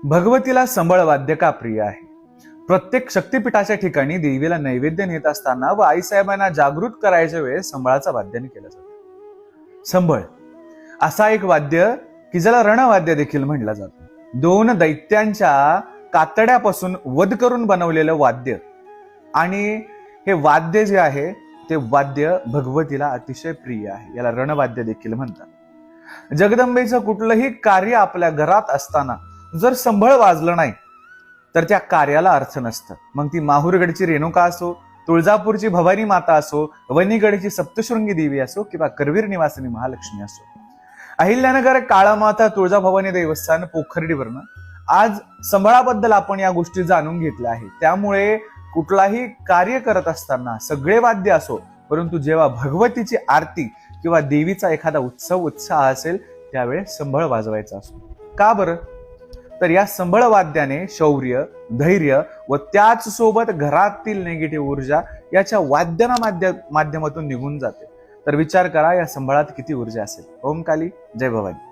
भगवतीला संबळ वाद्य का प्रिय आहे? प्रत्येक शक्तिपीठाच्या ठिकाणी देवीला नैवेद्य नेत असताना व आईसाहेबांना जागृत करायच्या वेळेस संबळाचा वाद्याने केलं जातं. संबळ असा एक वाद्य की ज्याला रणवाद्य देखील म्हणलं जातं. दोन दैत्यांच्या कातड्यापासून वध करून बनवलेलं वाद्य, आणि हे वाद्य जे आहे ते वाद्य भगवतीला अतिशय प्रिय आहे. याला रणवाद्य देखील म्हणतात. जगदंबेचं कुठलंही कार्य आपल्या घरात असताना जर संबळ वाजलं नाही तर त्या कार्याला अर्थ नसतं. मग ती माहूरगडची रेणुका असो, तुळजापूरची भवानी माता असो, वणीगडची सप्तशृंगी देवी असो किंवा करवीर निवासिनी महालक्ष्मी असो. अहिल्यानगर काळामाता तुळजाभवानी देवस्थान पोखर्डीवरनं आज संबळाबद्दल आपण या गोष्टी जाणून घेतल्या आहेत. त्यामुळे कुठलाही कार्य करत असताना सगळे वाद्य असो, परंतु जेव्हा भगवतीची आरती किंवा देवीचा एखादा उत्साह असेल त्यावेळेस संबळ वाजवायचा असतो. का बरं? तर या संबळ वाद्याने शौर्य, धैर्य व त्याच सोबत घरातील निगेटिव्ह ऊर्जा याच्या वाद्याना माध्यमातून निघून जाते. तर विचार करा या संबळात किती ऊर्जा असेल. ओम काली, जय भवानी.